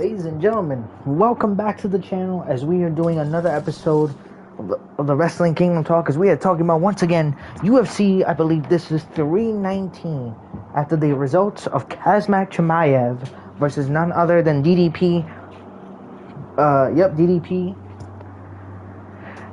Ladies and gentlemen, welcome back to the channel as we are doing another episode of the Wrestling Kingdom Talk, as we are talking about, once again, UFC. I believe this is 319 after the results of Khazmat Chimaev versus none other than DDP. DDP.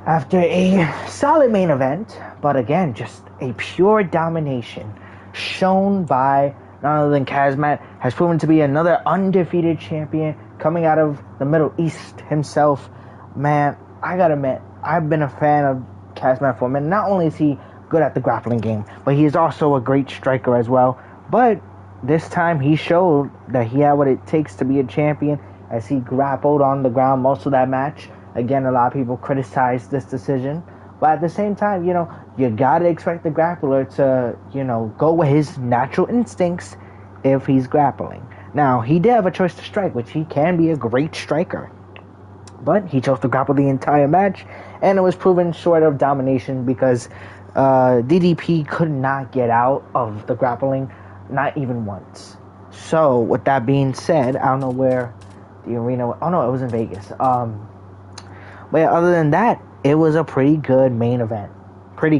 After a solid main event, but again, just a pure domination shown by none other than Khazmat, has proven to be another undefeated champion coming out of the Middle East himself. Man, I gotta admit, I've been a fan of Khazmat for a minute. Not only is he good at the grappling game, but he is also a great striker as well. But this time he showed that he had what it takes to be a champion, as he grappled on the ground most of that match. Again, a lot of people criticized this decision, but at the same time, you gotta expect the grappler to, go with his natural instincts if he's grappling. Now, he did have a choice to strike, which he can be a great striker, but he chose to grapple the entire match, and it was proven short of domination because DDP could not get out of the grappling, not even once. So, with that being said, I don't know where the arena was. Oh no, it was in Vegas. But yeah, other than that, it was a pretty good main event. A pretty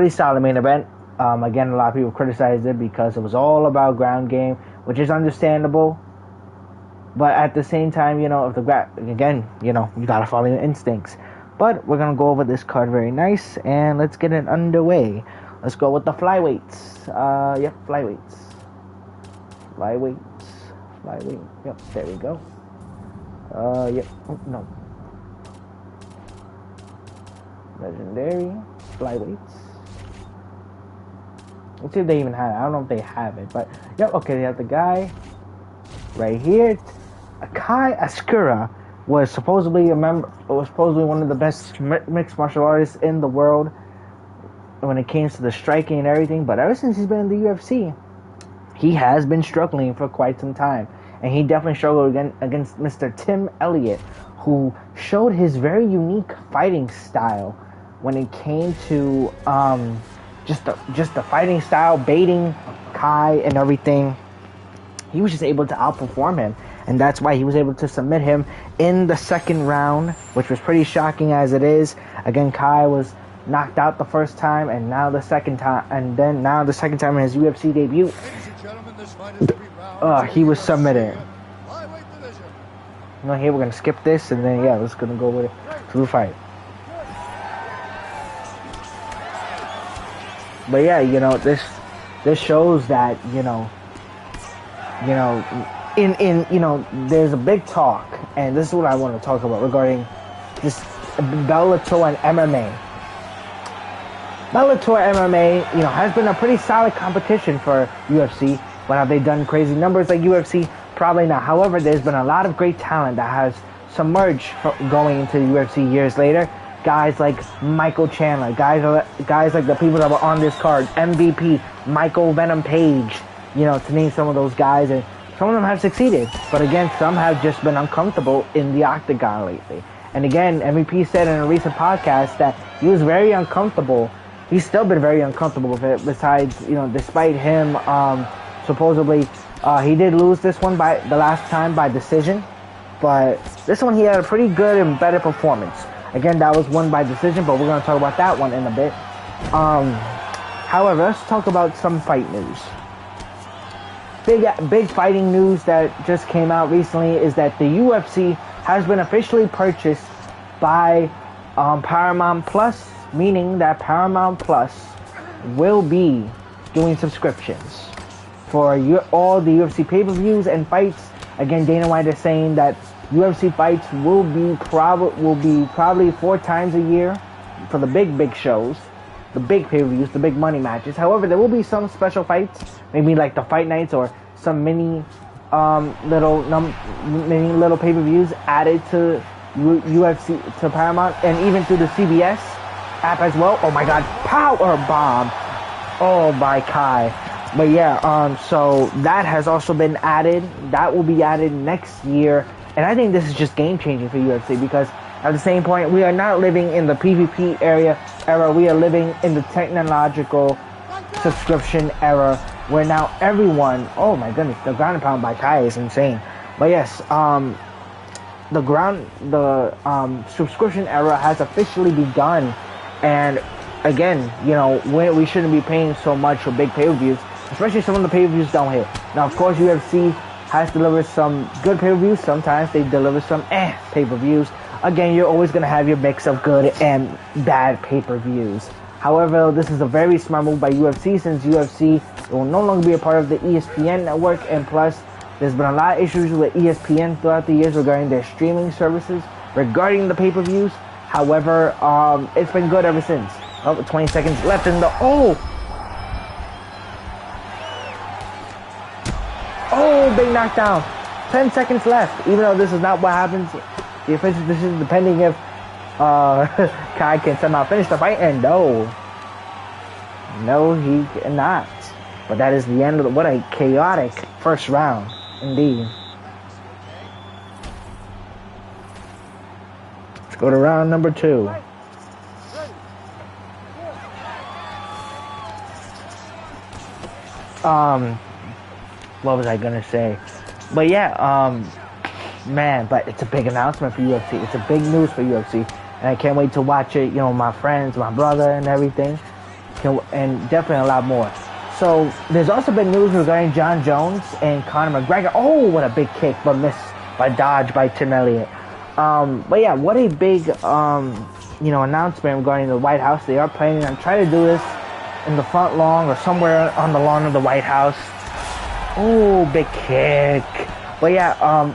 solid main event. Again, a lot of people criticized it because it was all about ground game, which is understandable. But at the same time, if you gotta follow your instincts. But we're gonna go over this card very nice, and let's get it underway. Let's go with the flyweights. Flyweight. Yep, there we go. No. Legendary flyweights. Let's see if they even have it. I don't know if they have it, but yep. Okay, they have the guy right here. Kai Asakura was supposedly one of the best mixed martial artists in the world when it came to the striking and everything. But ever since he's been in the UFC, he has been struggling for quite some time. And he definitely struggled against Mr. Tim Elliott, who showed his very unique fighting style when it came to just the fighting style, baiting Kai and everything. He was just able to outperform him, and that's why he was able to submit him in the second round, which was pretty shocking as it is. Again, Kai was knocked out the first time, and now the second time in his UFC debut, he was submitted. Here we're gonna skip this, and then let's gonna go with it to the fight. But this shows that there's a big talk, and this is what I want to talk about regarding this Bellator and MMA. Bellator MMA, has been a pretty solid competition for UFC. But have they done crazy numbers like UFC? Probably not. However, there's been a lot of great talent that has submerged going into the UFC years later. Guys like Michael Chandler, guys like the people that were on this card, MVP, Michael Venom Page, to name some of those guys, and some of them have succeeded. But again, some have just been uncomfortable in the octagon lately. And again, MVP said in a recent podcast that he was very uncomfortable. He's still been very uncomfortable with it. Besides, despite him, supposedly, he did lose this one by the last time by decision, but this one he had a pretty good and better performance. Again, that was won by decision, but we're going to talk about that one in a bit. However, let's talk about some fight news. Big fighting news that just came out recently is that the UFC has been officially purchased by Paramount Plus, meaning that Paramount Plus will be doing subscriptions for all the UFC pay-per-views and fights. Again, Dana White is saying that UFC fights will be probably 4 times a year for the big shows, the big pay-per-views, the big money matches. However, there will be some special fights, maybe like the fight nights or some mini little pay-per-views added to UFC, to Paramount, and even through the CBS app as well. Oh my God, power bomb! Oh my Kai. But so that has also been added. That will be added next year. And I think this is just game-changing for UFC, because at the same point, we are not living in the PvP era. We are living in the technological subscription era, where now everyone, oh my goodness, the ground and pound by Kai is insane. But yes, the subscription era has officially begun, and again, you know, we shouldn't be paying so much for big pay-per-views, especially some of the pay-per-views don't hit. Now, of course, UFC has delivered some good pay-per-views. Sometimes they deliver some pay-per-views. Again, you're always going to have your mix of good and bad pay-per-views. However, this is a very smart move by UFC, since UFC will no longer be a part of the ESPN network, and plus, there's been a lot of issues with ESPN throughout the years regarding their streaming services, regarding the pay-per-views. However, it's been good ever since. 20 seconds left in the... Oh, big knockdown. 10 seconds left. Even though this is not what happens, the official decision, depending if Kai can somehow finish the fight, and no, he cannot. But that is the end of what a chaotic first round, indeed. Let's go to round number 2. What was I gonna say? But yeah, man, but it's a big announcement for UFC. It's a big news for UFC, and I can't wait to watch it. You know, my friends, my brother, and everything, and definitely a lot more. So there's also been news regarding Jon Jones and Conor McGregor. Oh, what a big kick, but missed by dodge by Tim Elliott. But yeah, what a big announcement regarding the White House. They are planning on trying to do this in the front lawn or somewhere on the lawn of the White House. Oh, big kick. But yeah,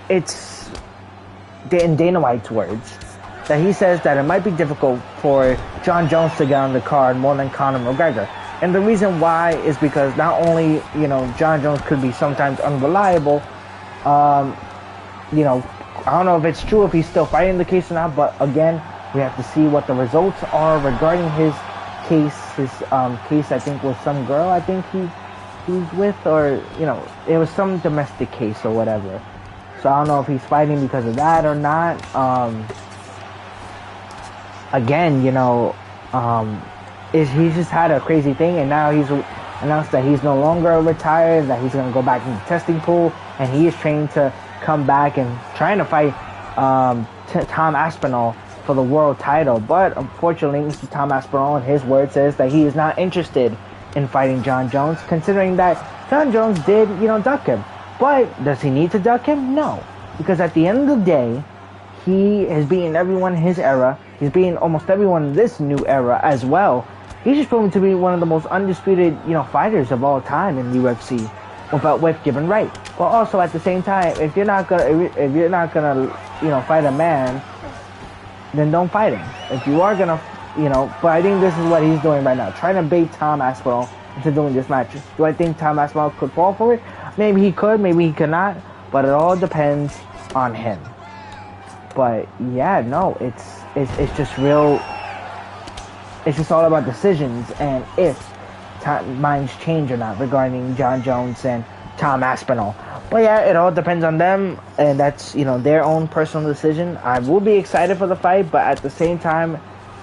it's in Dana White's words that he says that it might be difficult for Jon Jones to get on the card more than Conor McGregor. And the reason why is because not only, Jon Jones could be sometimes unreliable, I don't know if it's true, if he's still fighting the case or not, but again, we have to see what the results are regarding his case. His case, I think, was some girl, I think he's with, or, it was some domestic case or whatever. So I don't know if he's fighting because of that or not. Again, he's just had a crazy thing, and now he's announced that he's no longer retired, that he's going to go back in the testing pool, and he is trained to come back and trying to fight Tom Aspinall for the world title. But unfortunately, Mr. Tom Aspinall, in his word, says that he is not interested in fighting Jon Jones, considering that Jon Jones did, duck him. But does he need to duck him? No. Because at the end of the day, he has beaten everyone in his era. He's beaten almost everyone in this new era as well. He's just proven to be one of the most undisputed, fighters of all time in UFC, with given right. But also at the same time, if you're not gonna fight a man, then don't fight him. If you are gonna, but I think this is what he's doing right now, trying to bait Tom Aspinall into doing this match. Do I think Tom Aspinall could fall for it? Maybe he could, maybe he could not, but it all depends on him. But yeah, no, it's just real. It's just all about decisions and if minds change or not regarding Jon Jones and Tom Aspinall. But yeah, it all depends on them, and that's their own personal decision. I will be excited for the fight, but at the same time,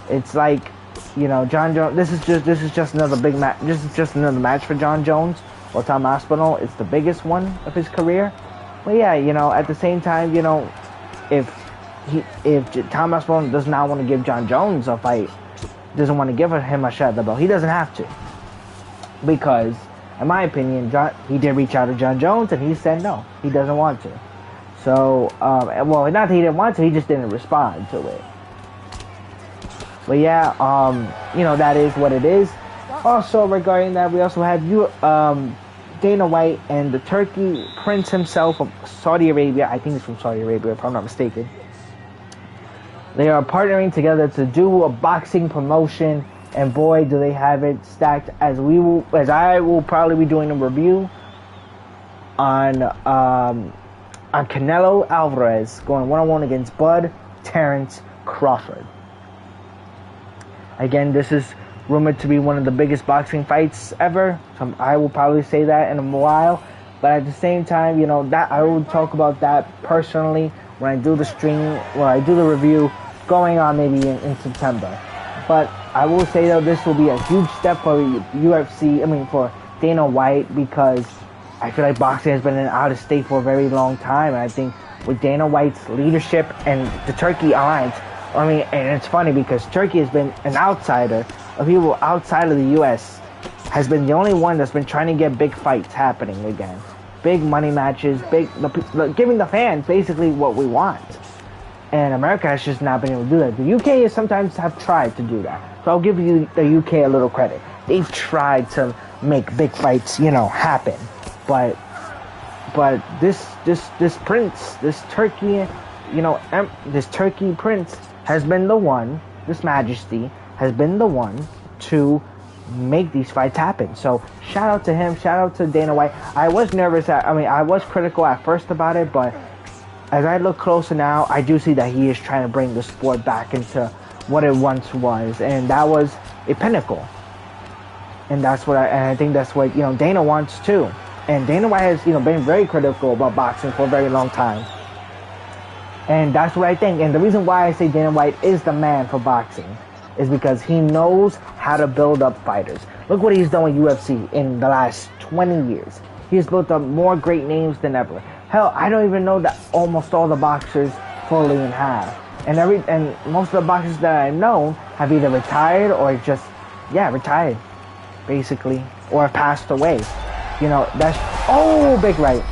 it's like Jon Jones. This is just another big match. This is just another match for Jon Jones or Tom Aspinall. It's the biggest one of his career. But yeah, at the same time, if Tom Aspinall does not want to give Jon Jones a fight, doesn't want to give him a shot at the belt, he doesn't have to. Because, in my opinion, he did reach out to Jon Jones, and he said no, he doesn't want to. So, well, not that he didn't want to, he just didn't respond to it. But yeah, that is what it is. Also, regarding that, we also have Dana White and the Turkey Prince himself of Saudi Arabia. I think he's from Saudi Arabia, if I'm not mistaken. They are partnering together to do a boxing promotion, and boy, do they have it stacked. As I will probably be doing a review on Canelo Alvarez going one-on-one against Bud Terrence Crawford. Again, this is rumored to be one of the biggest boxing fights ever. So I will probably say that in a while, but at the same time, that I will talk about that personally when I do the stream, when I do the review going on maybe in September. But I will say though, this will be a huge step for UFC, for Dana White, because I feel like boxing has been out of state for a very long time, and I think with Dana White's leadership and the Turkey alliance, I mean, and it's funny because Turkey has been an outsider of people outside of the U.S. has been the only one that's been trying to get big fights happening again, big money matches, giving the fans basically what we want. And America has just not been able to do that. The UK has sometimes have tried to do that, so I'll give you the UK a little credit. They've tried to make big fights, happen, but this prince, this Turkey, this Turkey prince has been the one, this majesty has been the one to make these fights happen. So shout out to him, shout out to Dana White. I was nervous, I was critical at first about it, but as I look closer now, I do see that he is trying to bring the sport back into what it once was, and that was a pinnacle. And that's what I think that's what Dana wants too. And Dana White has been very critical about boxing for a very long time. And that's what I think. And the reason why I say Dana White is the man for boxing is because he knows how to build up fighters. Look what he's done with UFC in the last 20 years. He's built up more great names than ever. Hell, I don't even know that almost all the boxers fully in half. And most of the boxers that I've known have either retired or just retired, basically, or passed away. That's big right.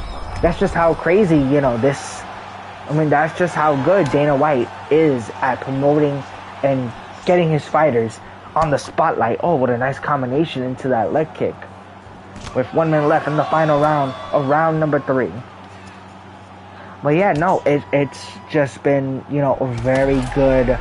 That's just how crazy, that's just how good Dana White is at promoting and getting his fighters on the spotlight. Oh, what a nice combination into that leg kick. With 1 minute left in the final round of round number 3. But yeah, no, it's just been, a very good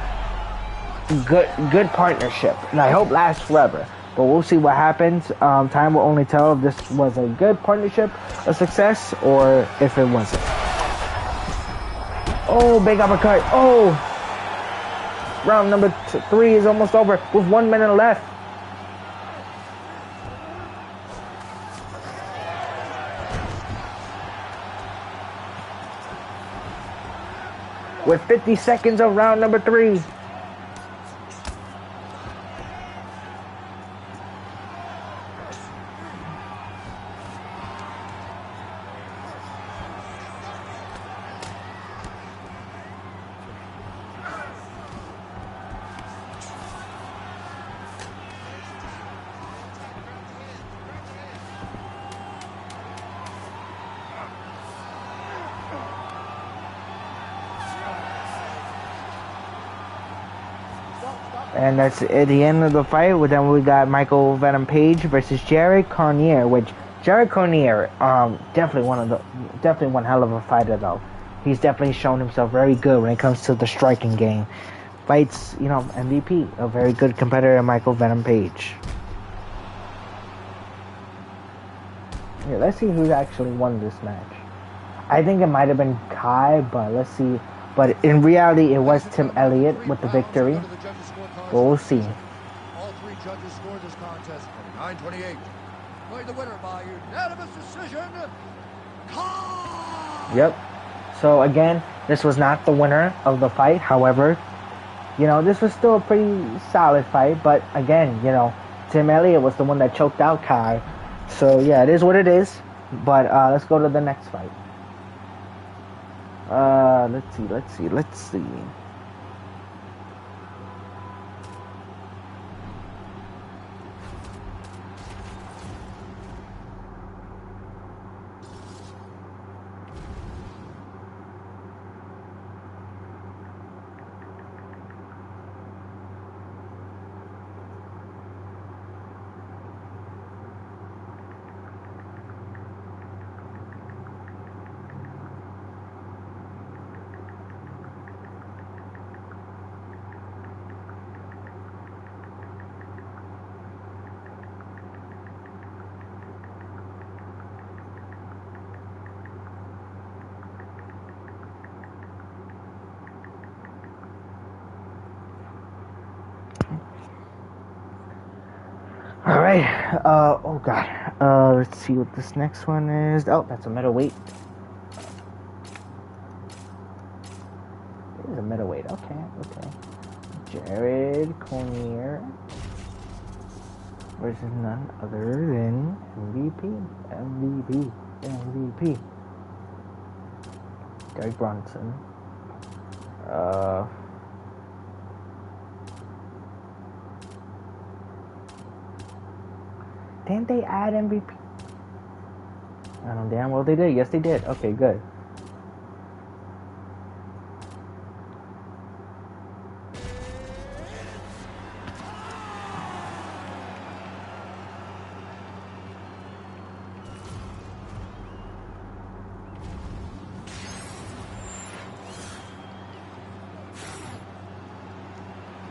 partnership. And I hope lasts forever. But we'll see what happens. Time will only tell if this was a good partnership, a success, or if it wasn't. Oh, big uppercut. Oh! Round number 3 is almost over with 1 minute left. With 50 seconds of round number 3. And that's at the end of the fight. Then we got Michael Venom Page versus Jared Cannonier, which Jared Cannonier, definitely one hell of a fighter though. He's definitely shown himself very good when it comes to the striking game. Fights, MVP, a very good competitor, Michael Venom Page. Yeah, let's see who actually won this match. I think it might have been Kai, but let's see. But in reality, it was Tim Elliott with the victory. But we'll see. All 3 judges scored this contest 29-28. Played the winner by unanimous decision. Yep. So again, this was not the winner of the fight. However, this was still a pretty solid fight. But again, Tim Elliott was the one that choked out Kai. So yeah, it is what it is. But let's go to the next fight. Let's see. Alright, oh god, let's see what this next one is. Oh, that's a middleweight. It is a middleweight, okay. Jared Cannonier versus none other than MVP. MVP. Derek Brunson. Didn't they add MVP? I don't know damn well they did. Yes, they did. Okay, good.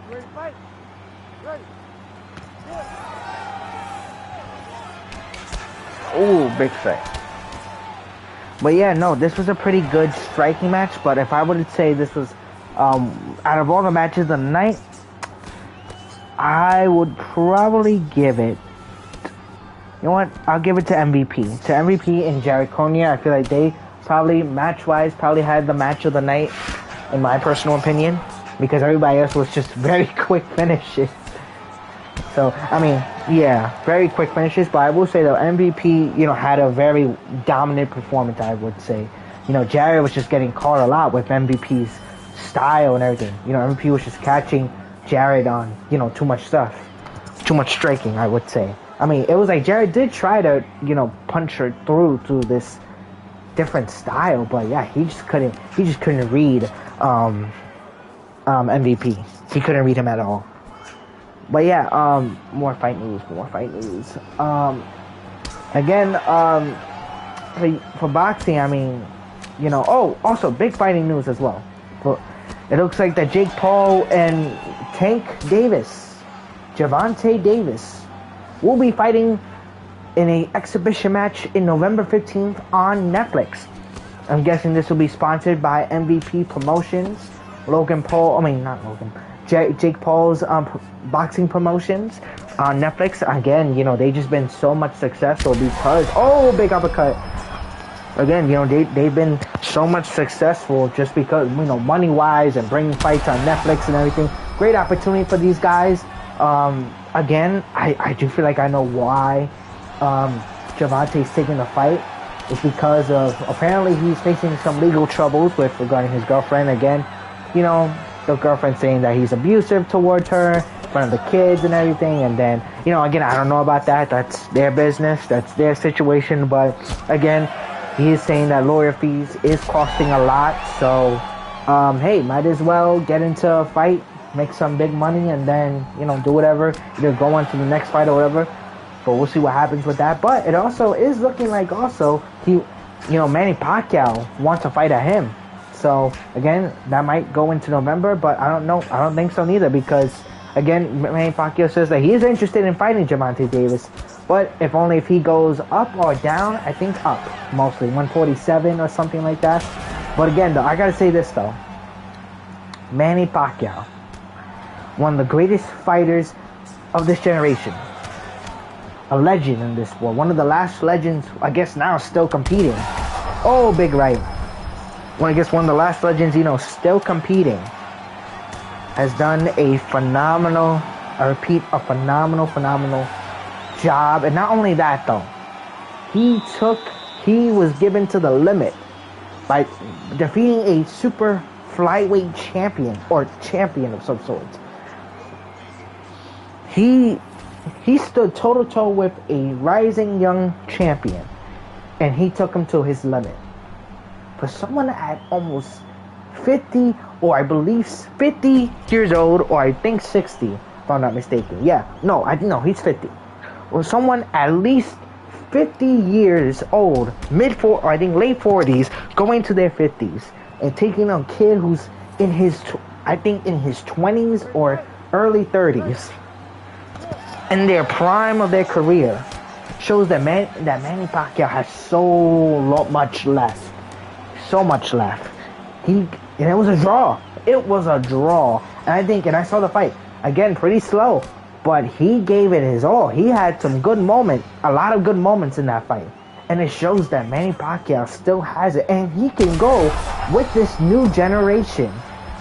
Ready, fight. Ready. Oh, big strike. But yeah, no, this was a pretty good striking match. But if I would say this was, out of all the matches of the night, I would probably give it. You know what? I'll give it to MVP. To MVP and Jared Cronje. I feel like they probably, match-wise, probably had the match of the night, in my personal opinion, because everybody else was just very quick finishes. So, I mean, yeah, very quick finishes, but I will say, though, MVP, had a very dominant performance, I would say. Jared was just getting caught a lot with MVP's style and everything. MVP was just catching Jared on, too much stuff. Too much striking, I would say. I mean, it was like Jared did try to, punch her through to this different style, but yeah, he just couldn't read MVP. He couldn't read him at all. But yeah, more fight news. Again, for boxing, I mean, also big fighting news as well. But it looks like that Jake Paul and Tank Davis, Gervonta Davis, will be fighting in an exhibition match in November 15th on Netflix. I'm guessing this will be sponsored by MVP Promotions, Jake Paul's boxing promotions on Netflix. Again, they just been so much successful because, big uppercut. Again, they've been so much successful just because, money-wise and bringing fights on Netflix and everything. Great opportunity for these guys. Again, I do feel like I know why Gervonta's taking the fight. It's because of, apparently he's facing some legal troubles regarding his girlfriend. Again, the girlfriend saying that he's abusive towards her in front of the kids and everything. And then, again, I don't know about that. That's their business. That's their situation. But again, he is saying that lawyer fees is costing a lot. So, hey, might as well get into a fight, make some big money, and then, do whatever. Either go on to the next fight or whatever. But we'll see what happens with that. But it also is looking like Manny Pacquiao wants to fight at him. So, again, that might go into November, but I don't know. I don't think so neither because, again, Manny Pacquiao says that he is interested in fighting Gervonta Davis, but if he goes up or down, I think up, mostly, 147 or something like that. But again, though, I gotta say this, though. Manny Pacquiao, one of the greatest fighters of this generation. A legend in this sport. One of the last legends, I guess now, still competing. Oh, big right. Well, I guess one of the last legends, still competing, has done a phenomenal job. And not only that, though, he was given to the limit by defeating a super flyweight champion, or champion of some sort. He stood toe-to-toe with a rising young champion, and he took him to his limit. For someone at almost 50, or I believe 50 years old, or I think 60, if I'm not mistaken. Yeah, no, he's 50. Or someone at least 50 years old, late 40s, going to their 50s, and taking a kid who's in his 20s or early 30s, in their prime of their career, shows that Manny Pacquiao has so much left. So much left. And it was a draw. And I saw the fight. Again, pretty slow. But he gave it his all. He had some good moments. A lot of good moments in that fight. And it shows that Manny Pacquiao still has it. And he can go with this new generation.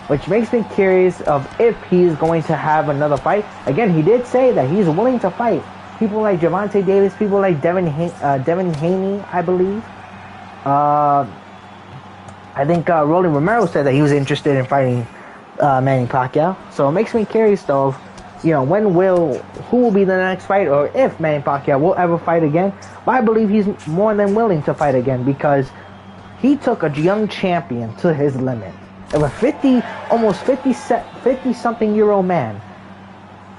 Which makes me curious of if he's going to have another fight. Again, he did say that he's willing to fight people like Gervonta Davis, people like Devin Haney, I believe. I think Rolling Romero said that he was interested in fighting Manny Pacquiao. So it makes me curious, though, of, who will be the next fight, or if Manny Pacquiao will ever fight again. But I believe he's more than willing to fight again, because he took a young champion to his limit. Of a almost 50-something year old man,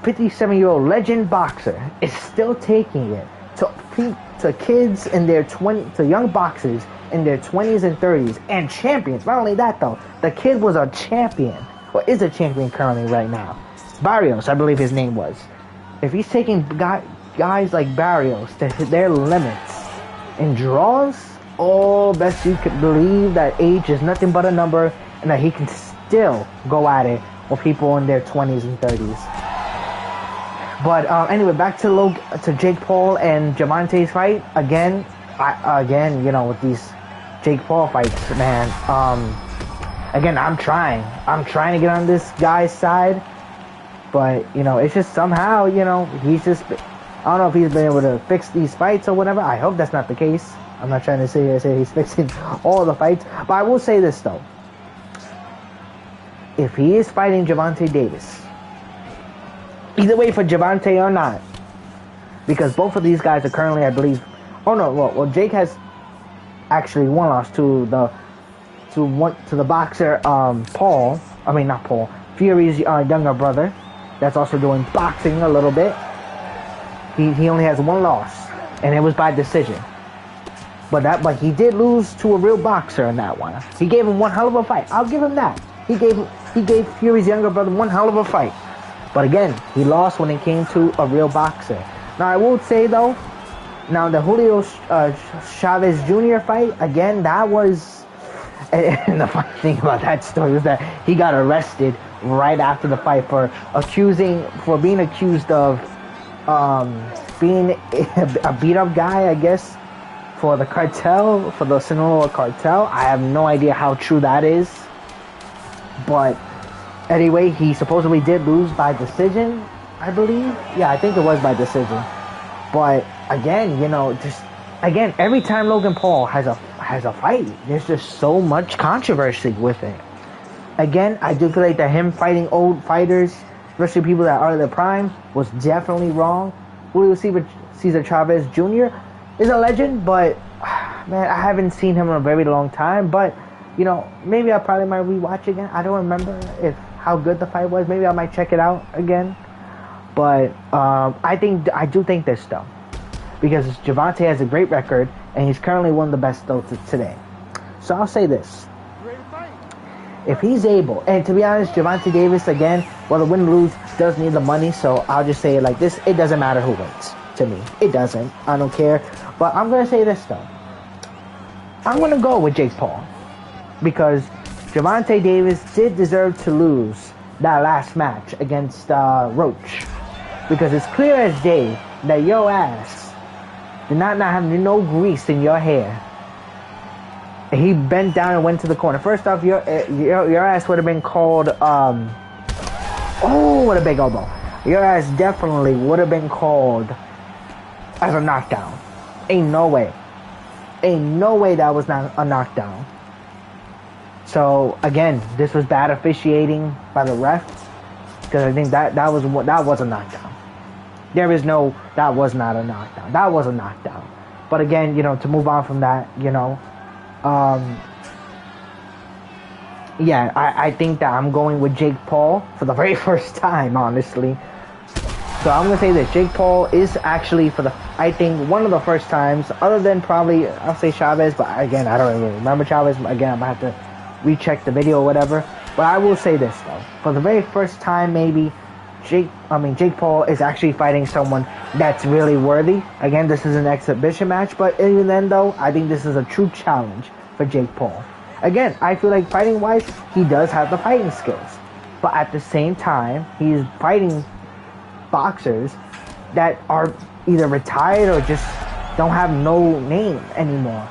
57-year-old legend boxer is still taking it to kids in their to young boxers in their 20s and 30s, and champions. Not only that, though, the kid was a champion, or is a champion currently right now. Barrios, I believe his name was. If he's taking guys like Barrios to hit their limits in draws, best you could believe that age is nothing but a number, and that he can still go at it with people in their 20s and 30s. But anyway, back to Jake Paul and Gervonta's fight. Again, with these Jake Paul fights, man. Again, I'm trying to get on this guy's side, but it's just somehow, he's just, I don't know if he's been able to fix these fights or whatever. I hope that's not the case. I'm not trying to say he's fixing all the fights, but I will say this though: if he is fighting Gervonta Davis, either way for Gervonta or not, because both of these guys are currently, I believe, Jake has actually one loss to the boxer Paul. I mean, not Paul. Fury's younger brother, that's also doing boxing a little bit. He only has one loss, and it was by decision. But he did lose to a real boxer in that one. He gave him one hell of a fight. I'll give him that. He gave Fury's younger brother one hell of a fight. But again, he lost when it came to a real boxer. Now, I will say, though, the Julio Chavez Jr. fight, again, that was... And the funny thing about that story is that he got arrested right after the fight for being accused of being a beat-up guy, I guess, for the cartel, for the Sinaloa cartel. I have no idea how true that is. But... anyway, he supposedly did lose by decision, I believe. Yeah, I think it was by decision. But again, every time Logan Paul has a fight, there's just so much controversy with it. Again, I do feel like that him fighting old fighters, especially people that are in their prime, was definitely wrong. Julio Cesar Chavez Jr. is a legend, but man, I haven't seen him in a very long time. But maybe I probably might rewatch again. I don't remember how good the fight was. Maybe I might check it out again. But I do think this though, because Gervonta has a great record, and he's currently one of the best though today. So I'll say this: if he's able, and to be honest, Gervonta Davis, again, whether win or lose, does need the money. So I'll just say it like this: it doesn't matter who wins to me. It doesn't. I don't care. But I'm gonna say this though: I'm gonna go with Jake Paul, because Gervonta Davis did deserve to lose that last match against Roach, because it's clear as day that your ass did not have no grease in your hair. He bent down and went to the corner. First off, your ass would have been called what a big elbow. Your ass definitely would have been called as a knockdown. Ain't no way that was not a knockdown. So again, this was bad officiating by the ref, because I think that was a knockdown. That was not a knockdown. That was a knockdown. But again, to move on from that, I think that I'm going with Jake Paul for the very first time, honestly. So I'm going to say that Jake Paul is actually, I think, one of the first times, other than probably, I'll say Chavez, but again, I don't really remember Chavez. Again, I'm going to have to recheck the video or whatever. But I will say this, though. For the very first time, maybe, Jake Paul is actually fighting someone that's really worthy. Again, this is an exhibition match, but even then, though, I think this is a true challenge for Jake Paul. Again, I feel like fighting-wise, he does have the fighting skills. But at the same time, he's fighting boxers that are either retired or just don't have no name anymore.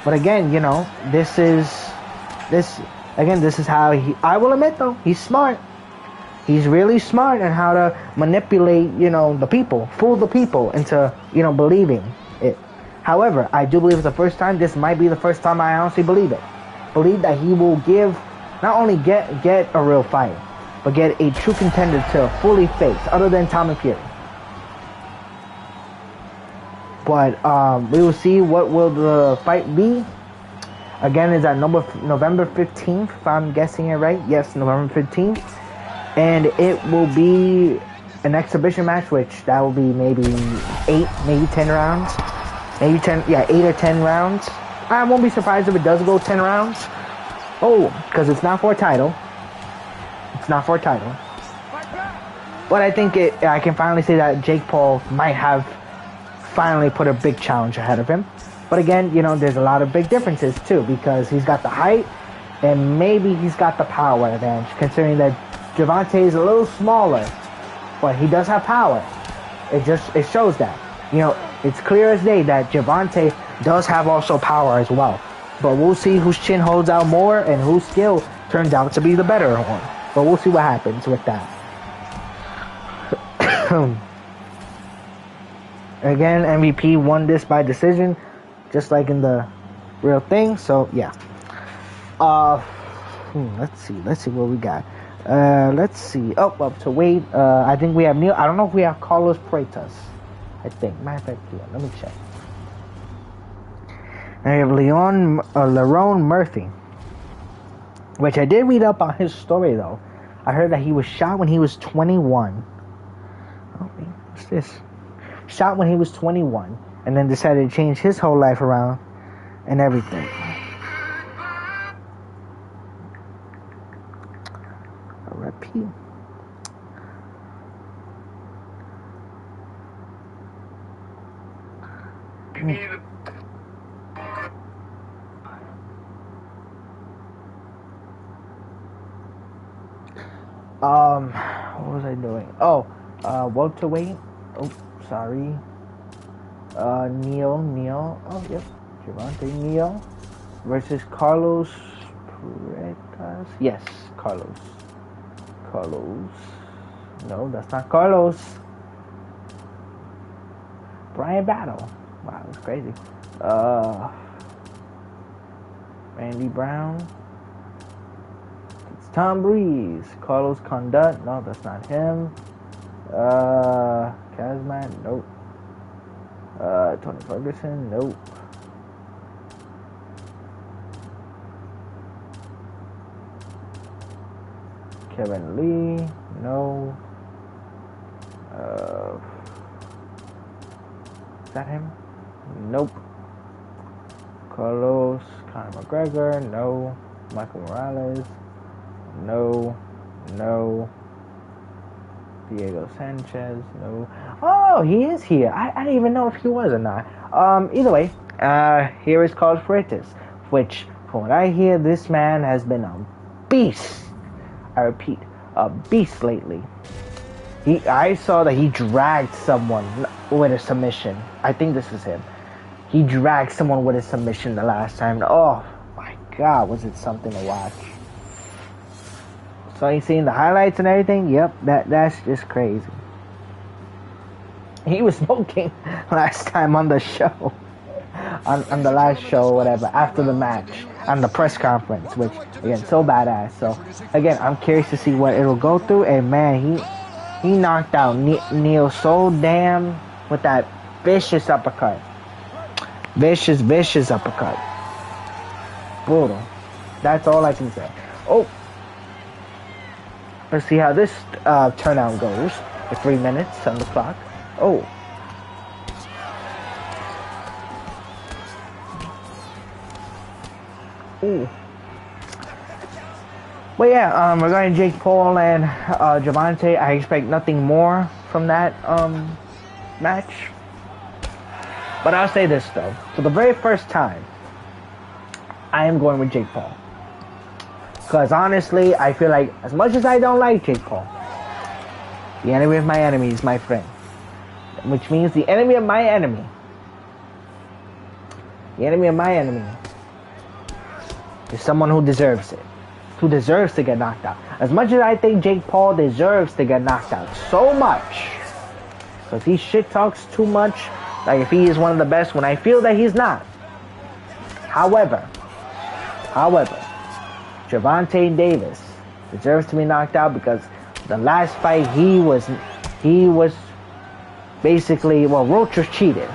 But again, this is how I will admit, though, he's smart. He's really smart in how to manipulate, the people, fool the people into, believing it. However, I do believe it's the first time. This might be the first time I honestly believe it. Believe that he will give, not only get a real fight, but get a true contender to fully face, other than Tommy Fury. But we will see what will the fight be. Again, is at November 15th, if I'm guessing it right. Yes, November 15th. And it will be an exhibition match, which that will be maybe 8, maybe 10 rounds. Maybe 10, yeah, 8 or 10 rounds. I won't be surprised if it does go 10 rounds. Oh, because it's not for a title. It's not for a title. But I think I can finally say that Jake Paul might have finally put a big challenge ahead of him. But again, you know, there's a lot of big differences too, because he's got the height and maybe he's got the power advantage, considering that Gervonta is a little smaller, but he does have power. It shows that. You know, it's clear as day that Gervonta does have also power as well. But we'll see whose chin holds out more and whose skill turns out to be the better one. But we'll see what happens with that. Again, MVP won this by decision, just like in the real thing. So yeah. Let's see what we got. Let's see. Oh, up to wait. I think we have Neil. I don't know if we have Carlos Freitas. I think. Matter of fact, yeah, let me check. And we have Lerone Murphy, which I did read up on his story though. I heard that he was shot when he was 21. Oh, what's this? Shot when he was 21, and then decided to change his whole life around and everything. R.I.P. What was I doing? Oh, welterweight. Oh, sorry. Neil. Oh, yep. Gervonta Neal versus Carlos Freitas. Yes, Carlos. No, that's not Carlos. Brian Battle. Wow, that's crazy. Randy Brown. It's Tom Breeze. Carlos Condit. No, that's not him. Khazmat. Nope. Tony Ferguson. Nope. Kevin Lee. No. Is that him? Nope. Conor McGregor. No. Michael Morales. No. Diego Sanchez. No. Oh, he is here. I didn't even know if he was or not. Either way, here is Carlos Freitas, which, from what I hear, this man has been a beast. I repeat, a beast lately. I saw that he dragged someone with a submission. I think this is him. He dragged someone with a submission the last time. Oh my God, was it something to watch? So you seen the highlights and everything? Yep, that's just crazy. He was smoking last time on the show. On the last show, whatever, after the match, on the press conference, which, again, so badass. So, again, I'm curious to see what it'll go through. And, man, he knocked out Neil so damn with that vicious uppercut. Vicious uppercut. Brutal. That's all I can say. Oh. Let's see how this turnout goes. For 3 minutes on the clock. Oh. Ooh. But yeah, regarding Jake Paul and Gervonta, I expect nothing more from that match. But I'll say this though, for the very first time, I am going with Jake Paul. Because honestly, I feel like, as much as I don't like Jake Paul, the enemy of my enemy is my friend. Which means the enemy of my enemy. The enemy of my enemy is someone who deserves it. Who deserves to get knocked out. As much as I think Jake Paul deserves to get knocked out so much, because he shit talks too much like if he is one of the best, when I feel that he's not. However, Gervonta Davis deserves to be knocked out because the last fight he was basically, well, Roach was cheated.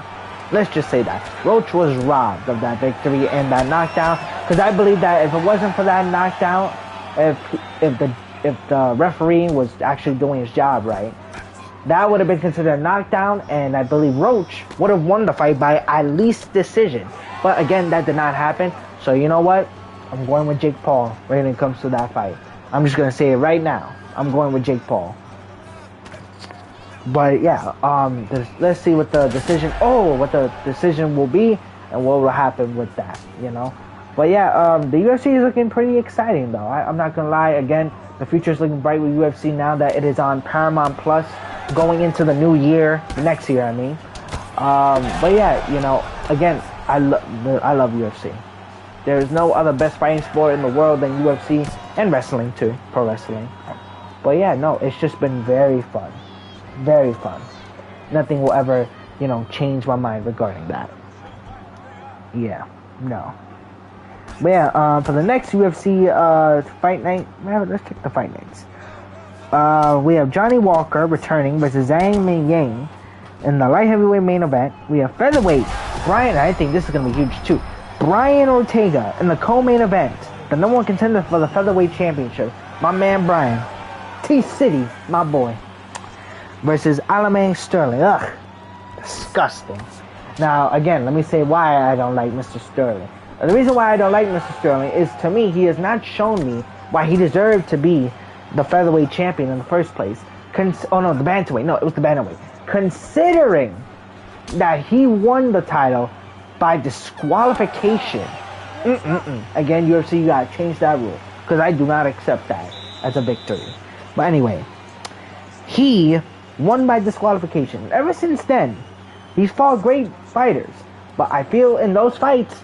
Let's just say that. Roach was robbed of that victory and that knockdown, because I believe that if it wasn't for that knockdown, if the referee was actually doing his job right, that would have been considered a knockdown, and I believe Roach would have won the fight by at least decision. But again, that did not happen. So you know what? I'm going with Jake Paul when it comes to that fight. I'm just gonna say it right now. I'm going with Jake Paul. But yeah, let's see what the decision will be and what will happen with that, you know. But yeah, the UFC is looking pretty exciting though. I'm not gonna lie. Again, the future is looking bright with UFC now that it is on Paramount Plus going into the new year, next year I mean. But yeah, you know, again, I love UFC. There is no other best fighting sport in the world than UFC, and wrestling too, pro wrestling. But yeah, no, it's just been very fun. Very fun. Nothing will ever, you know, change my mind regarding that. Yeah, no. But yeah, for the next UFC fight night, let's check the fight nights. We have Johnny Walker returning versus Zhang Ming Yang in the light heavyweight main event. We have featherweight Brian. I think this is gonna be huge too. Brian Ortega in the co-main event, the number one contender for the featherweight championship. My man Brian, T-City, my boy, versus Aljamain Sterling. Ugh, disgusting. Now, again, let me say why I don't like Mr. Sterling. The reason why I don't like Mr. Sterling is, to me, he has not shown me why he deserved to be the featherweight champion in the first place. The bantamweight. No, it was the bantamweight. Considering that he won the title by disqualification. Again, UFC, you gotta change that rule, because I do not accept that as a victory. But anyway, he won by disqualification. Ever since then, he's fought great fighters, but I feel in those fights,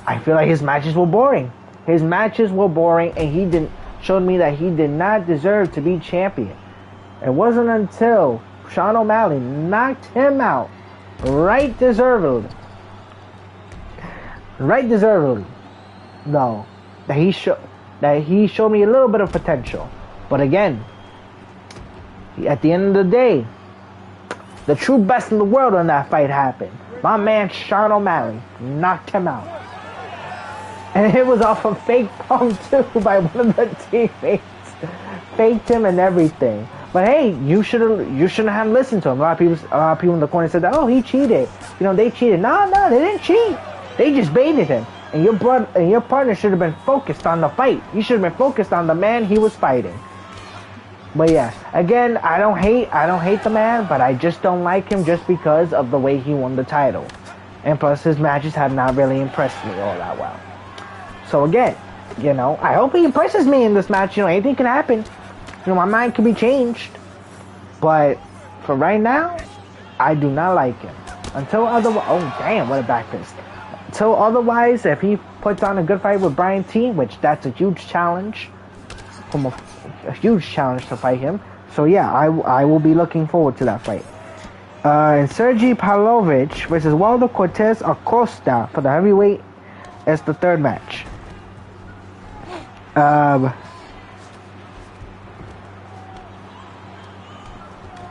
I feel like his matches were boring. His matches were boring, and showed me that he did not deserve to be champion. It wasn't until Sean O'Malley knocked him out, right deservedly, no, that he showed me a little bit of potential. But again, at the end of the day, the true best in the world on that fight happened. My man Sean O'Malley knocked him out. And it was off of fake palm too by one of the teammates. Faked him and everything. But hey, you shouldn't have listened to him. A lot of people in the corner said that, oh, he cheated. You know, they cheated. No, they didn't cheat. They just baited him. And your partner should have been focused on the fight. You should have been focused on the man he was fighting. But yeah, again, I don't hate the man, but I just don't like him just because of the way he won the title. And plus, his matches have not really impressed me all that well. So again, you know, I hope he impresses me in this match. You know, anything can happen. You know, my mind can be changed. But for right now, I do not like him. Until otherwise, oh damn, what a back fist. Until otherwise, if he puts on a good fight with Brian T, which that's a huge challenge, a huge challenge to fight him. So yeah, I will be looking forward to that fight. And Sergey Pavlovich versus Waldo Cortez Acosta for the heavyweight as the third match.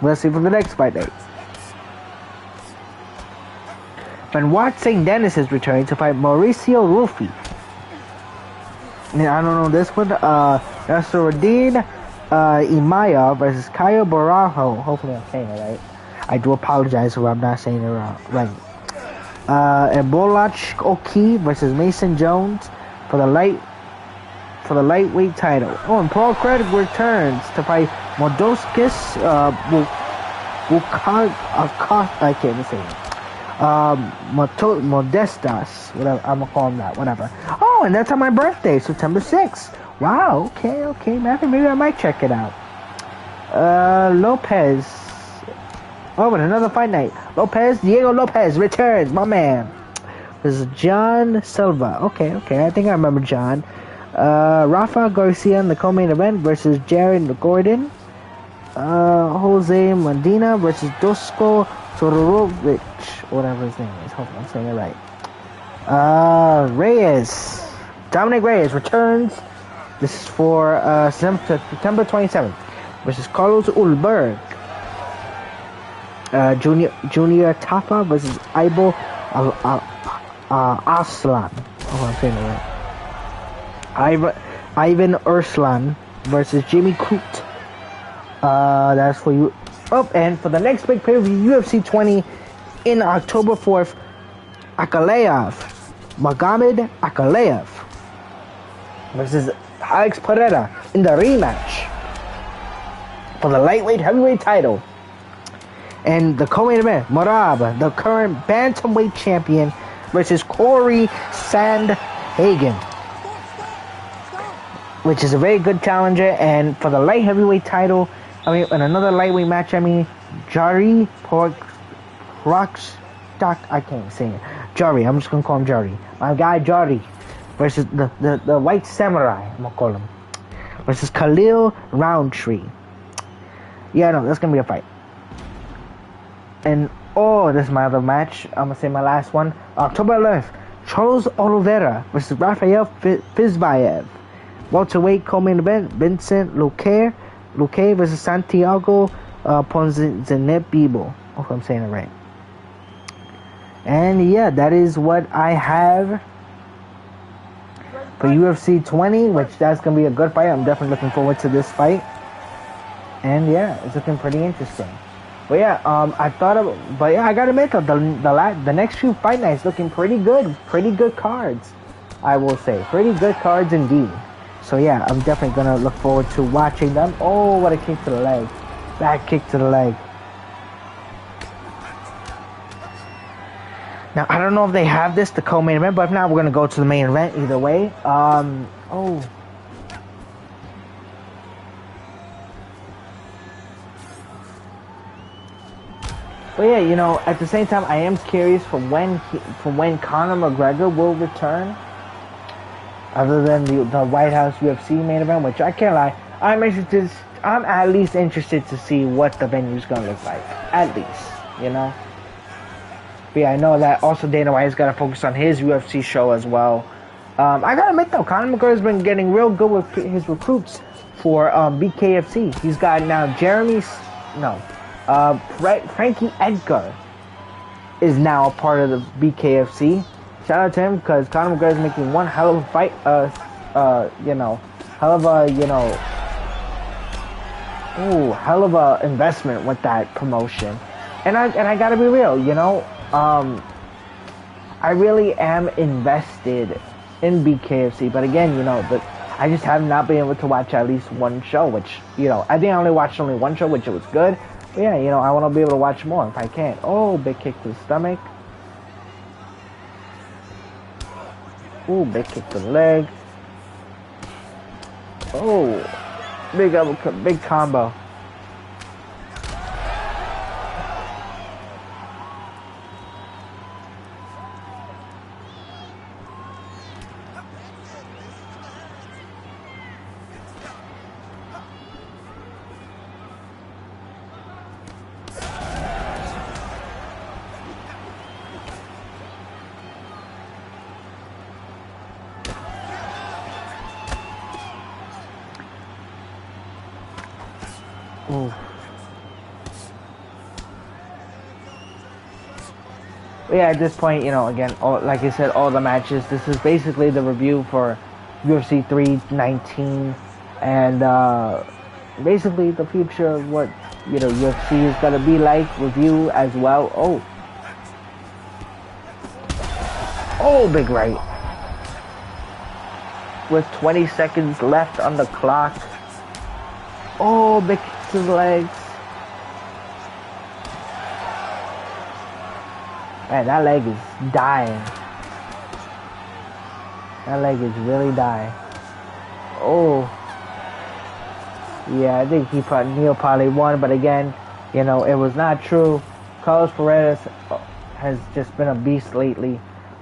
Let's see for the next fight night. Benoit St. Dennis is returning to fight Mauricio Ruffi. And I don't know this one. Nasruddin Imaya versus Caio Barajo. Hopefully I'm saying it right. I do apologize if I'm not saying it right. And Bolach Oki versus Mason Jones for the lightweight title. Oh, and Paul Craig returns to fight Modoskis I can't even say it. Modestas, whatever, I'm gonna call him that, whatever. Oh, and that's on my birthday, September 6th. Wow, okay, maybe I might check it out. Lopez. Oh, but another fight night. Diego Lopez returns, my man. This is John Silva. Okay, I think I remember John. Rafa Garcia in the co-main event versus Jared Gordon. Jose Medina versus Dusko Todorovic, whatever his name is. Hopefully I'm saying it right. Reyes. Dominic Reyes returns. This is for September 27th versus Carlos Ulberg. Junior Tafa versus Ibo Aslan. Oh, I'm saying it right. Ivan Urslan versus Jimmy Crute. That's for you. Oh, and for the next big pay-per-view, UFC 20 in October 4th, Magomed Ankalaev versus Alex Pereira in the rematch for the lightweight heavyweight title. And the co-main event, Merab, the current bantamweight champion, versus Corey Sandhagen, which is a very good challenger. And for the light heavyweight title, in another lightweight match, Jari Rockstock, I can't say it. Jari, I'm just gonna call him Jari. My guy Jari versus the White Samurai, I'm gonna call him, versus Khalil Roundtree. Yeah, no, that's gonna be a fight. And this is my other match. I'm gonna say my last one. October 11th, Charles Oliveira versus Rafael Fizbayev. Welterweight co-main event, Vincent Luque versus Santiago Ponzinibbio. Hope I'm saying it right. And yeah, that is what I have for UFC 20, which that's gonna be a good fight. I'm definitely looking forward to this fight. And yeah, it's looking pretty interesting. But yeah, I gotta admit though, the next few fight nights looking pretty good cards, I will say, pretty good cards indeed. So yeah, I'm definitely gonna look forward to watching them. Oh, what a kick to the leg, back kick to the leg. Now I don't know if they have the co-main event, but if not, we're gonna go to the main event either way. But yeah, at the same time, I am curious from when Conor McGregor will return. Other than the White House UFC main event, which I can't lie, I'm at least interested to see what the venue's gonna look like. At least, But yeah, I know that also Dana White's gotta focus on his UFC show as well. I gotta admit though, Conor McGregor's been getting real good with his recruits for BKFC. He's got now Frankie Edgar is now a part of the BKFC. Shout out to him because Conor McGregor is making one hell of a fight. Hell of a investment with that promotion. And I gotta be real, I really am invested in BKFC. But again, I just have not been able to watch at least one show, which I think I only watched one show, which it was good. But yeah, I want to be able to watch more if I can. Oh, big kick to the stomach. Oh, big kick to the leg. Oh, big combo. Ooh. But yeah, at this point, again, like I said, all the matches. This is basically the review for UFC 319, and basically the future of what UFC is gonna be like. Review as well. Oh, big right. With 20 seconds left on the clock. Oh, big kick to the legs. Man, that leg is dying. That leg is really dying. Oh. Yeah, I think Neil probably won, but again, it was not true. Carlos Paredes has just been a beast lately.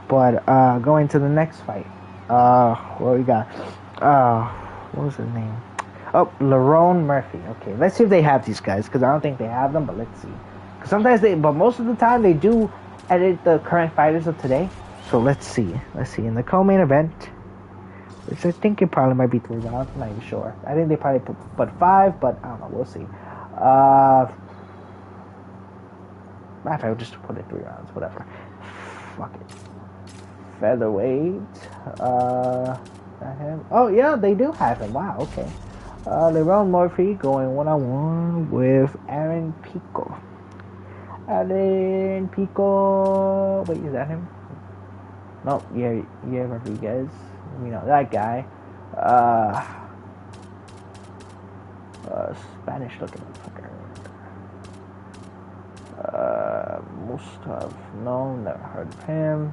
But going to the next fight. What we got? What was his name? Oh, Lerone Murphy. Okay, let's see if they have these guys, because I don't think they have them, but let's see. Sometimes but most of the time they do edit the current fighters of today. So let's see. In the co-main event, which I think it probably might be 3 rounds. I'm not even sure. I think they probably put 5, but I don't know. We'll see. I'll just put it 3 rounds. Whatever. Fuck it. Featherweight. That him? Oh yeah, they do have him. Wow. Okay. Lerone Murphy going 1-on-1 with Aaron Pico. Aaron Pico. Wait, is that him? No, yeah, Rodriguez. You know that guy. Spanish looking motherfucker. Mustav. No, never heard of him.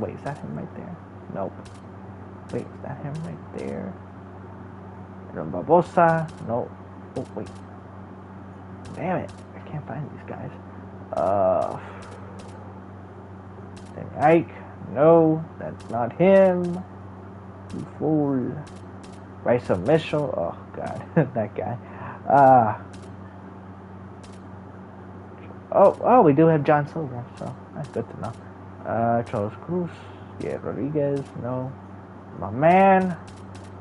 Wait, is that him right there? Nope. Wait, is that him right there? Barbosa. No. Oh, wait. Damn it. I can't find these guys. Ike. No, that's not him. You fool. Raisa Mitchell. Oh, God. That guy. Oh, we do have John Silver, so that's good to know. Charles Cruz. Yeah, Rodriguez. No. My man.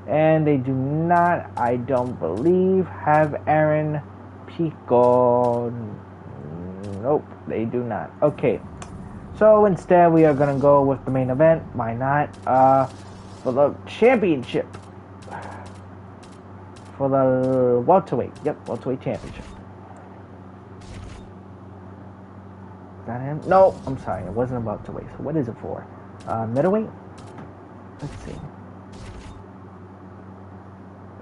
And they do not, I don't believe, have Aaron Pico. Nope, they do not. Okay. So instead, we are going to go with the main event. Why not? For the championship. For the welterweight. Yep, welterweight championship. Is that him? No, I'm sorry. It wasn't a welterweight. So what is it for? Middleweight? Let's see.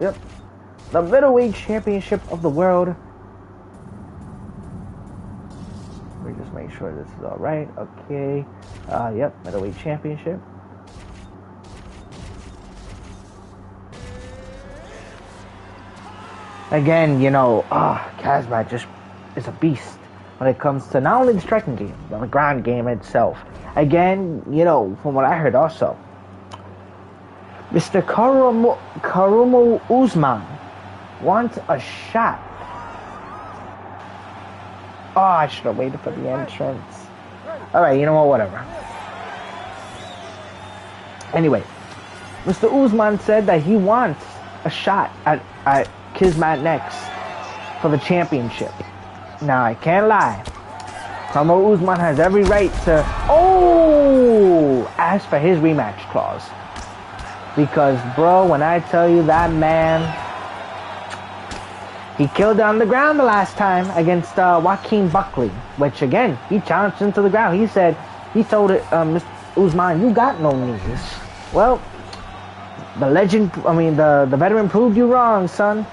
Yep. The middleweight championship of the world. Let me just make sure this is alright. Okay. Yep, middleweight championship. Again, you know, Khazmat just is a beast when it comes to not only the striking game, but the ground game itself. Again, you know, from what I heard also, Mr. Karumo Usman wants a shot. Oh, I should have waited for the entrance. Alright, you know what, whatever. Anyway, Mr. Usman said that he wants a shot at Khazmat next for the championship. Now, I can't lie. Karumo Usman has every right to, ask for his rematch clause. Because, bro, when I tell you that man, he killed on the ground the last time against Joaquin Buckley, which, again, he challenged him to the ground. He told Mr. Usman, you got no knees. Well, the veteran proved you wrong, son.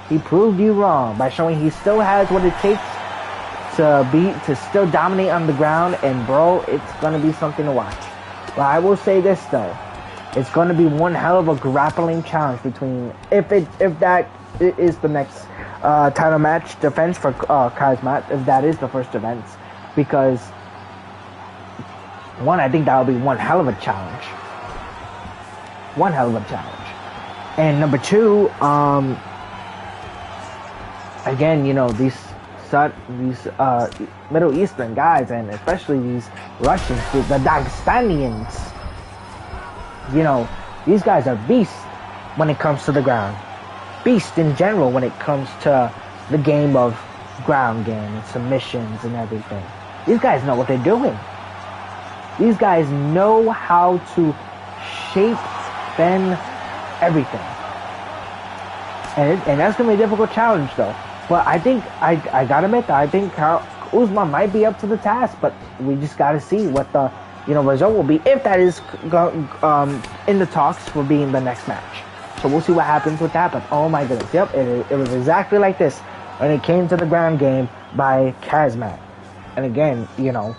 He proved you wrong by showing he still has what it takes to still dominate on the ground, and, bro, it's going to be something to watch. But I will say this, though. It's going to be one hell of a grappling challenge between, if that is the next title match defense for Khazmat, if that is the first defense, because one, I think that will be one hell of a challenge. And number two, again, you know, these Middle Eastern guys, and especially these Russians, the Dagestanians. You know, these guys are beasts when it comes to the ground. Beasts in general when it comes to the game of ground game and submissions and everything. These guys know what they're doing. These guys know how to shape, bend, everything. And that's going to be a difficult challenge, though. But I think, I got to admit that I think Usman might be up to the task, but we just got to see what the result will be, if that is in the talks for being the next match. So we'll see what happens with that. But oh my goodness, yep, it was exactly like this when it came to the ground game by Khazmat. And again, you know,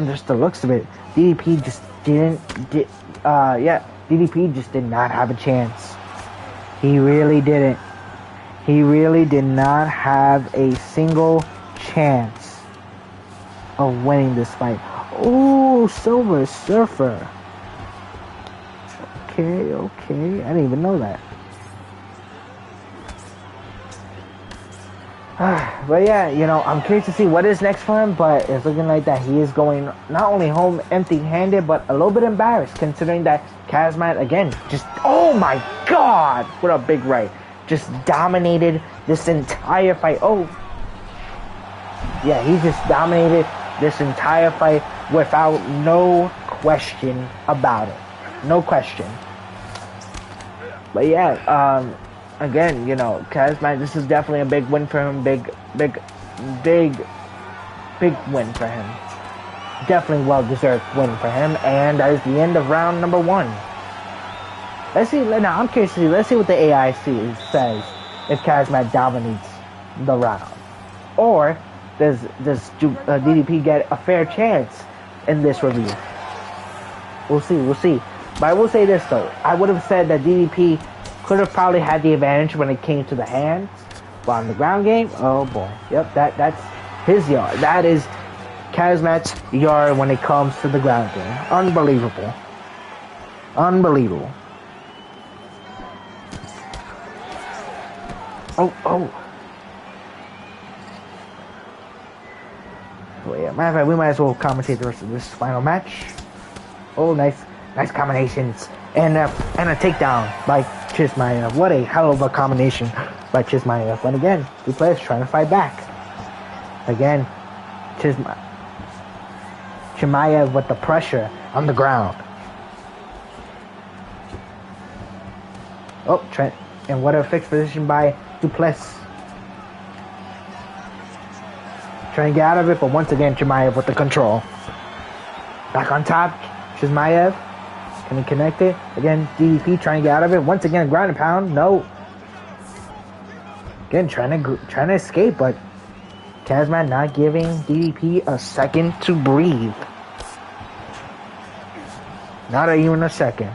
just the looks of it, DDP just DDP just did not have a chance. He really didn't. He really did not have a single chance of winning this fight. Oh, Silver Surfer. Okay. I didn't even know that. But yeah, you know, I'm curious to see what is next for him, but it's looking like that he is going not only home empty-handed, but a little bit embarrassed, considering that Khazmat, again, just, oh my god, what a big right, just dominated this entire fight. Oh, yeah, he just dominated this entire fight without no question about it. No question. But yeah, again, you know, Khazmat, this is definitely a big win for him. Big win for him. Definitely well-deserved win for him. And that is the end of round number 1. Let's see, now I'm curious to see, let's see what the AI says if Khazmat dominates the round. Or does DDP get a fair chance in this review? We'll see. But I will say this though, I would have said that DDP could have probably had the advantage when it came to the hands, but on the ground game, oh boy, yep, that's his yard. That is Khazmat's yard when it comes to the ground game. Unbelievable. Oh. Well, yeah, matter of fact, we might as well commentate the rest of this final match. Oh, nice combinations. And a takedown by Chimaev. What a hell of a combination by Chimaev. But again, two players trying to fight back. Again, Chimaev with the pressure on the ground. Oh, Trent. And what a fixed position by Duplessis. Trying to get out of it, but once again, Chimaev with the control. Back on top, Chimaev. Can he connect it? Again, DDP trying to get out of it. Once again, ground and pound. No. Again, trying to escape, but Khazmat not giving DDP a second to breathe. Not even a second.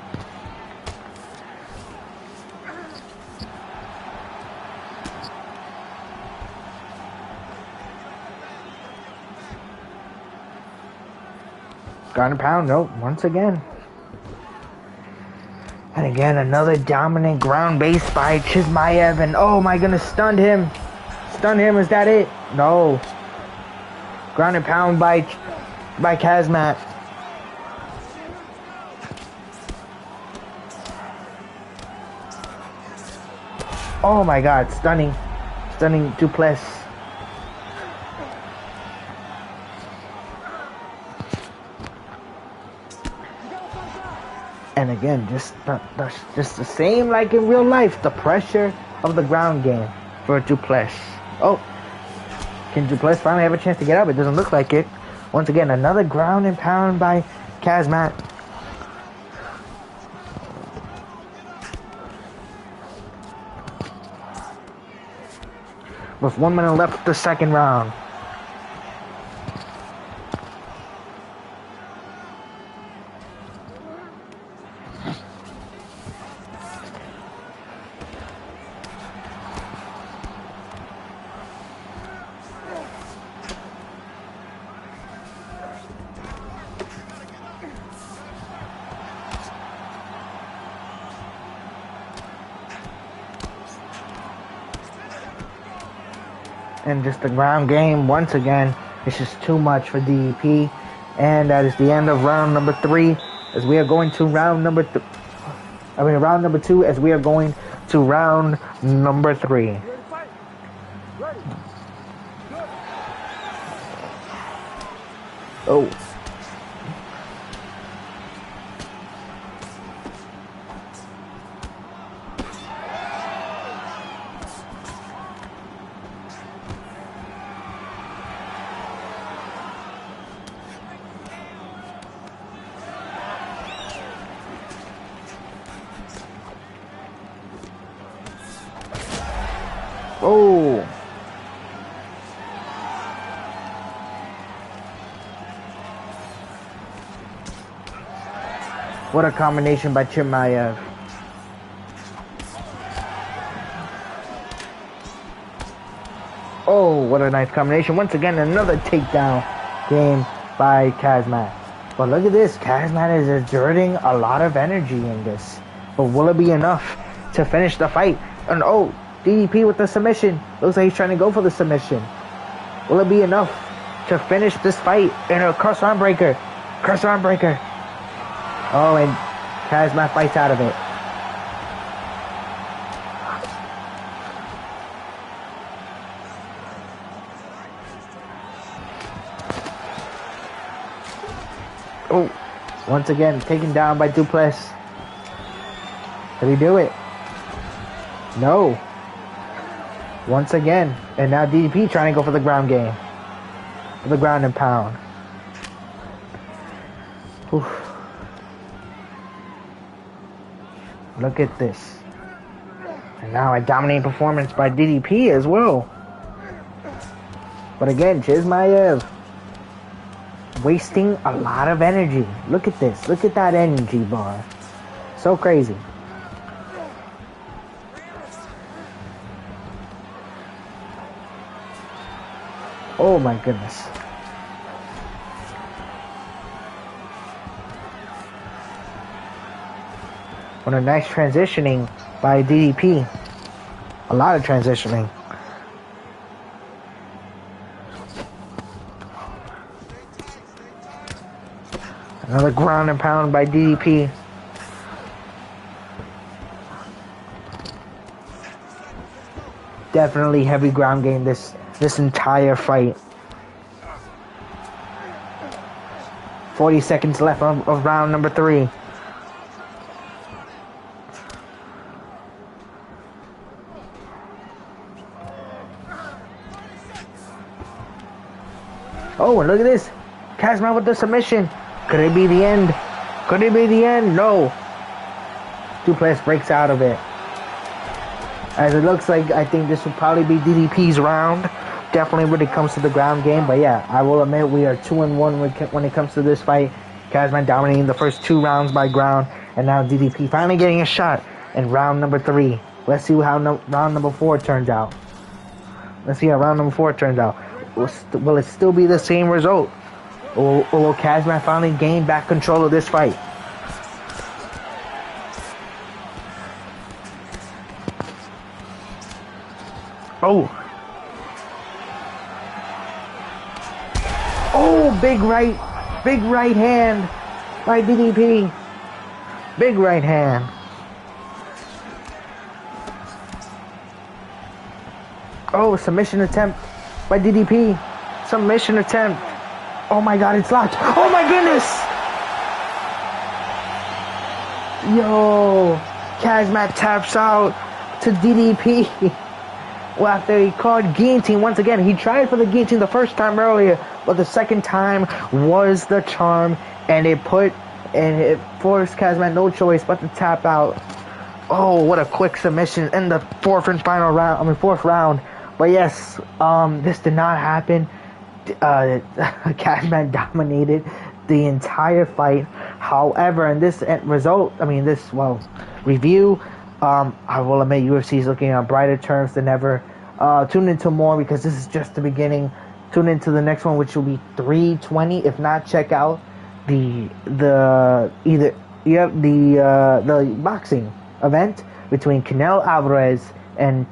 Ground and pound, nope, once again. And again, another dominant ground base by Chimaev, and oh my goodness, stunned him. Stunned him, is that it? No. Ground and pound by Khazmat. Oh my god, stunning Duplessis. And again, just the same like in real life, the pressure of the ground game for Duplessis. Oh, can Duplessis finally have a chance to get up? It doesn't look like it. Once again, another ground and pound by Khazmat. With 1 minute left of the second round. And just the ground game, once again, it's just too much for DDP. And that is the end of round number 3, as we are going to round number 2, as we are going to round number 3. Oh. Oh. What a combination by Chimaev. Oh, what a nice combination. Once again, another takedown game by Khazmat. But look at this. Khazmat is exerting a lot of energy in this. But will it be enough to finish the fight? And oh, DDP with the submission. Looks like he's trying to go for the submission. Will it be enough to finish this fight in a cross arm breaker? Cross arm breaker. Oh, and Khazmat fights out of it. Oh, once again, taken down by Duplessis. Did he do it? No. Once again. And now DDP trying to go for the ground game. For the ground and pound. Oof. Look at this. And now a dominating performance by DDP as well. But again, Chimaev wasting a lot of energy. Look at this. Look at that energy bar. So crazy. Oh my goodness. What a nice transitioning by DDP. A lot of transitioning. Another ground and pound by DDP. Definitely heavy ground game this entire fight. 40 seconds left of round number 3. Oh, and look at this. Khazmat with the submission. Could it be the end? Could it be the end? No. Duplessis breaks out of it. As it looks like, I think this will probably be DDP's round. Definitely when it comes to the ground game. But yeah, I will admit we are 2-1 when it comes to this fight. Khazmat dominating the first 2 rounds by ground. And now DDP finally getting a shot in round number 3. Let's see how round number 4 turns out. Let's see how round number 4 turns out. Will it still be the same result? Or will Khazmat finally gain back control of this fight? Oh. Oh, big right hand by DDP. Big right hand. Oh, submission attempt by DDP. Submission attempt. Oh my god, it's locked. Oh my goodness! Yo, Khazmat taps out to DDP. Well, after he called guillotine once again. He tried for the guillotine the first time earlier, but the second time was the charm, and it forced Khazmat no choice but to tap out. Oh, what a quick submission in the fourth round. But yes, this did not happen. Khazmat dominated the entire fight. However, in this review, I will admit UFC is looking on brighter terms than ever. Tune into more because this is just the beginning. Tune into the next one, which will be 320. If not, check out the boxing event between Canelo Alvarez and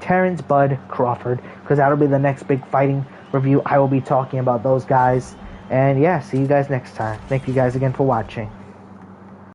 Terrence Bud Crawford, because that'll be the next big fighting review. I will be talking about those guys. And yeah, see you guys next time. Thank you guys again for watching.